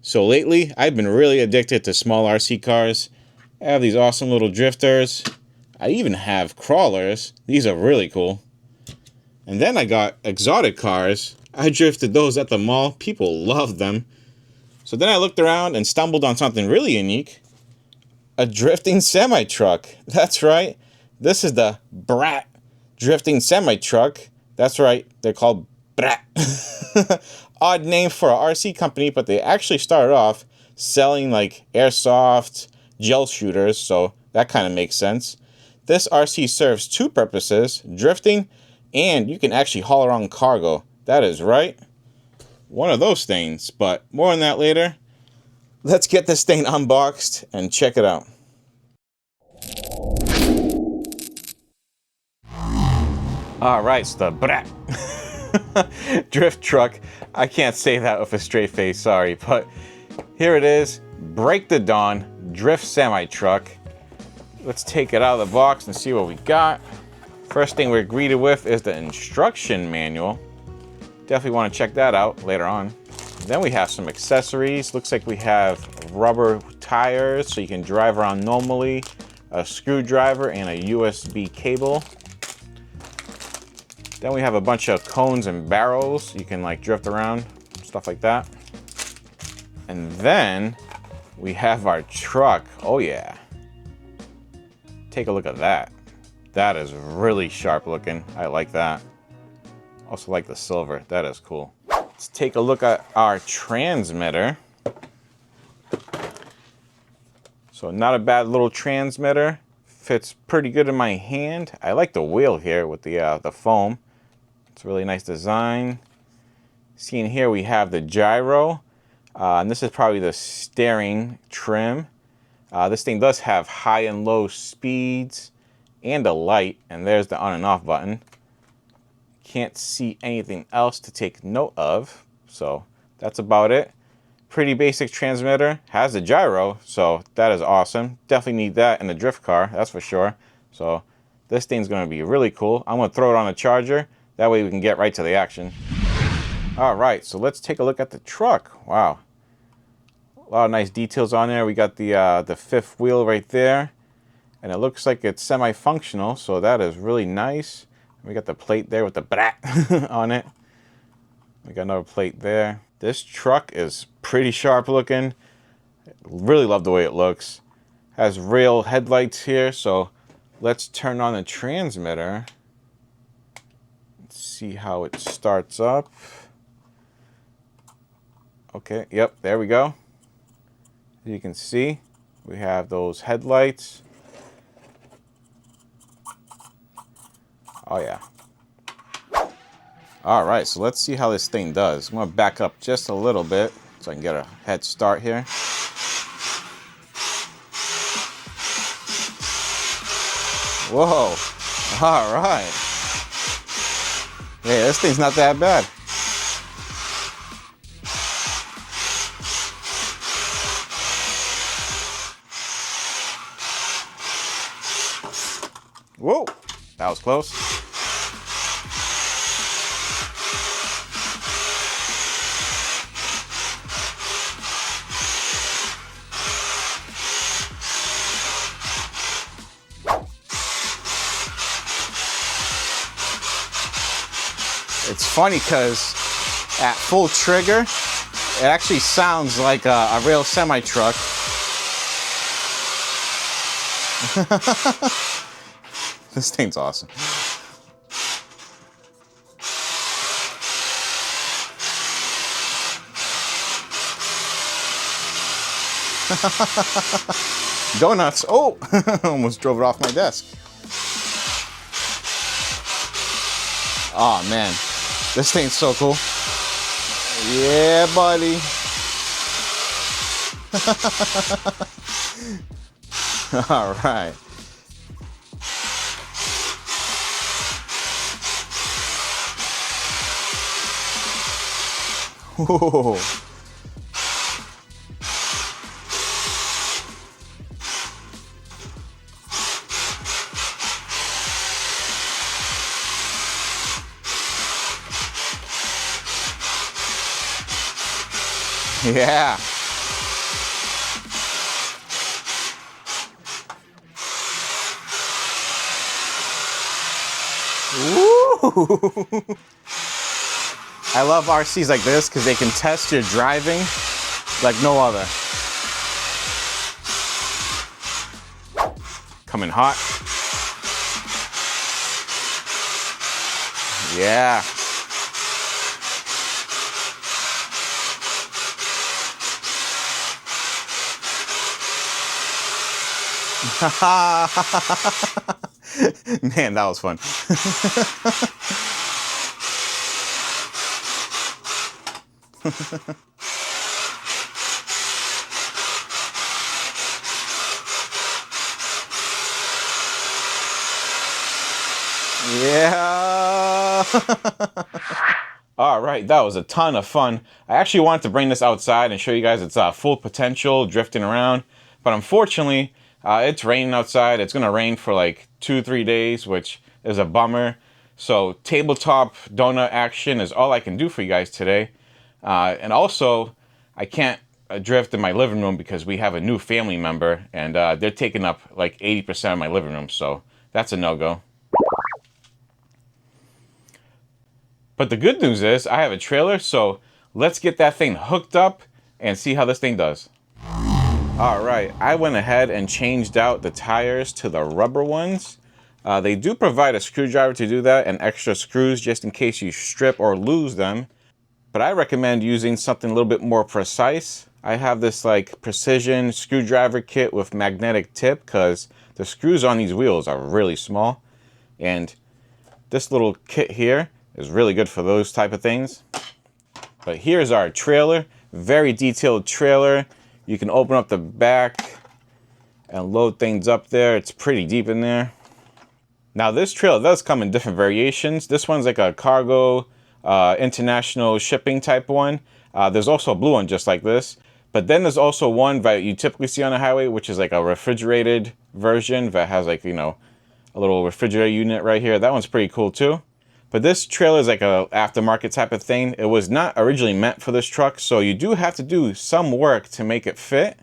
So lately, I've been really addicted to small RC cars. I have these awesome little drifters. I even have crawlers. These are really cool. And then I got exotic cars. I drifted those at the mall. People love them. So then I looked around and stumbled on something really unique. A drifting semi-truck. That's right. This is the BRRRRRT drifting semi-truck. That's right. They're called BRRRRRT. Odd name for a RC company, but they actually started off selling like airsoft gel shooters, so that kind of makes sense. This RC serves two purposes, drifting, and you can actually haul around cargo. That is right. One of those things, but more on that later. Let's get this thing unboxed and check it out. All right, so the BRRRRRT drift truck. I can't say that with a straight face, sorry, but here it is. Break the Dawn drift semi-truck. Let's take it out of the box and see what we got. First thing we're greeted with is the instruction manual. Definitely want to check that out later on. Then we have some accessories. Looks like we have rubber tires so you can drive around normally, a screwdriver, and a USB cable. Then we have a bunch of cones and barrels. You can like drift around, stuff like that. And then we have our truck. Oh yeah. Take a look at that. That is really sharp looking. I like that. Also like the silver. That is cool. Let's take a look at our transmitter. So not a bad little transmitter. Fits pretty good in my hand. I like the wheel here with the foam. It's a really nice design. Seeing here we have the gyro. And this is probably the steering trim. This thing does have high and low speeds and a light. And there's the on and off button. Can't see anything else to take note of. So that's about it. Pretty basic transmitter. Has a gyro. So that is awesome. Definitely need that in the drift car. That's for sure. So this thing's going to be really cool. I'm going to throw it on a charger. That way we can get right to the action. All right, so let's take a look at the truck. Wow. A lot of nice details on there. We got the fifth wheel right there. And it looks like it's semi-functional, so that is really nice. We got the plate there with the BRRRRRT on it. We got another plate there. This truck is pretty sharp looking. Really love the way it looks. Has real headlights here, so let's turn on the transmitter. See how it starts up. Okay, yep, there we go. As you can see, we have those headlights. Oh yeah. All right, so let's see how this thing does. I'm gonna back up just a little bit so I can get a head start here. Whoa, all right. Yeah, this thing's not that bad. Whoa, that was close. It's funny because at full trigger, it actually sounds like a real semi-truck. This thing's awesome. Donuts. Oh, almost drove it off my desk. Oh man, this thing's so cool. Yeah, buddy. All right. Whoa. Yeah, Woo! I love RCs like this because they can test your driving like no other. Coming hot. Yeah. Man, that was fun. Yeah. All right, that was a ton of fun. I actually wanted to bring this outside and show you guys its full potential drifting around, but unfortunately, it's raining outside. It's gonna rain for like 2-3 days, which is a bummer. So tabletop donut action is all I can do for you guys today. And also, I can't drift in my living room because we have a new family member, and they're taking up like 80% of my living room, so that's a no-go. But the good news is I have a trailer, so let's get that thing hooked up and see how this thing does. All right, I went ahead and changed out the tires to the rubber ones. They do provide a screwdriver to do that and extra screws just in case you strip or lose them. But I recommend using something a little bit more precise. I have this like precision screwdriver kit with magnetic tip because the screws on these wheels are really small. And this little kit here is really good for those type of things. But here's our trailer, very detailed trailer. You can open up the back and load things up there. It's pretty deep in there. Now this trailer does come in different variations. This one's like a cargo, international shipping type one. There's also a blue one just like this. But then there's also one that you typically see on the highway, which is like a refrigerated version that has like, you know, a little refrigerator unit right here. That one's pretty cool too. But this trailer is like a aftermarket type of thing. It was not originally meant for this truck, so you do have to do some work to make it fit.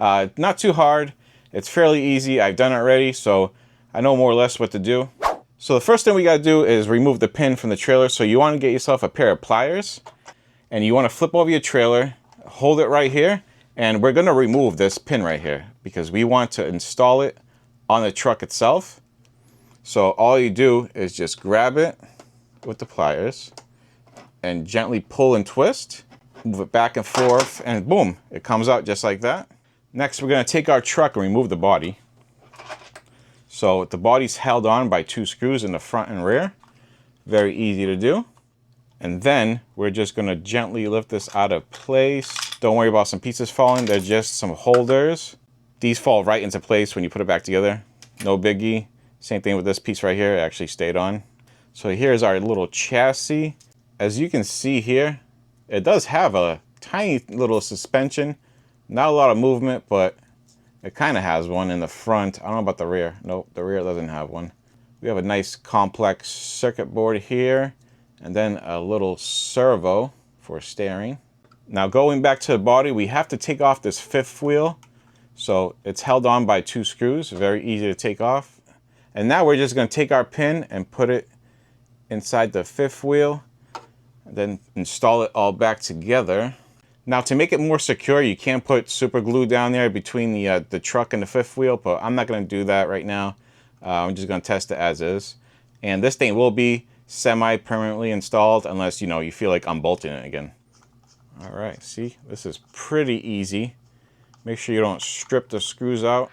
Not too hard. It's fairly easy. I've done it already, so I know more or less what to do. So the first thing we gotta do is remove the pin from the trailer. So you wanna get yourself a pair of pliers, and you wanna flip over your trailer, hold it right here, and we're gonna remove this pin right here because we want to install it on the truck itself. So all you do is just grab it with the pliers and gently pull and twist, move it back and forth, and boom, it comes out just like that. Next, we're gonna take our truck and remove the body. So the body's held on by 2 screws in the front and rear. Very easy to do. And then we're just gonna gently lift this out of place. Don't worry about some pieces falling, they're just some holders. These fall right into place when you put it back together. No biggie. Same thing with this piece right here, it actually stayed on. So here's our little chassis. As you can see here, it does have a tiny little suspension. Not a lot of movement, but it kind of has one in the front. I don't know about the rear. Nope, the rear doesn't have one. We have a nice complex circuit board here, and then a little servo for steering. Now going back to the body, we have to take off this 5th wheel. So it's held on by 2 screws, very easy to take off. And now we're just gonna take our pin and put it inside the 5th wheel, and then install it all back together. Now to make it more secure, you can put super glue down there between the truck and the 5th wheel, but I'm not gonna do that right now. I'm just gonna test it as is. And this thing will be semi-permanently installed unless, you know, you feel like unbolting it again. All right, see, this is pretty easy. Make sure you don't strip the screws out.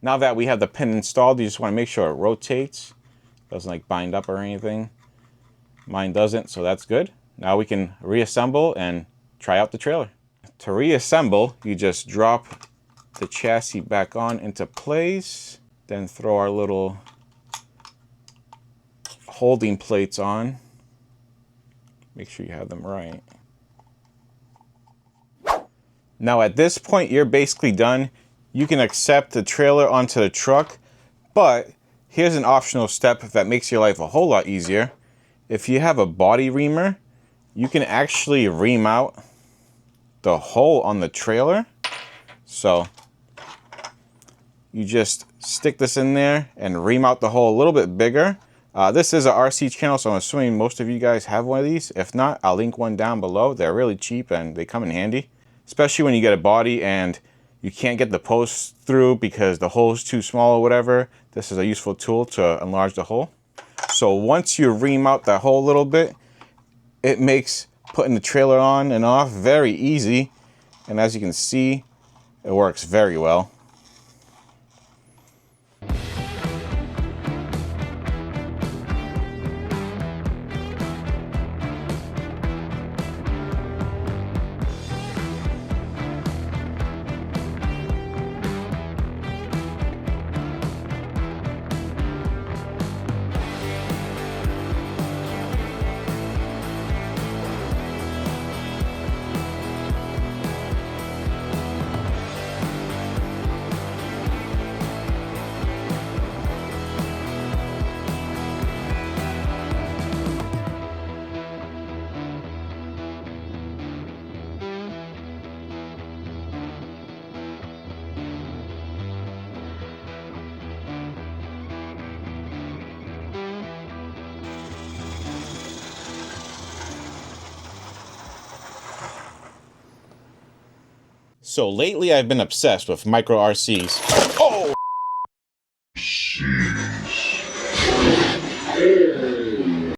Now that we have the pin installed, you just wanna make sure it rotates. Doesn't like bind up or anything. Mine doesn't, so that's good. Now we can reassemble and try out the trailer. To reassemble, you just drop the chassis back on into place, then throw our little holding plates on. Make sure you have them right. Now at this point, you're basically done. You can accept the trailer onto the truck, but here's an optional step that makes your life a whole lot easier. If you have a body reamer, you can actually ream out the hole on the trailer. So you just stick this in there and ream out the hole a little bit bigger. This is a RC channel, so I'm assuming most of you guys have one of these. If not, I'll link one down below. They're really cheap and they come in handy, especially when you get a body and you can't get the posts through because the hole's too small or whatever. This is a useful tool to enlarge the hole. So once you ream out that hole a little bit, it makes putting the trailer on and off very easy. And as you can see, it works very well. So lately I've been obsessed with micro RCs.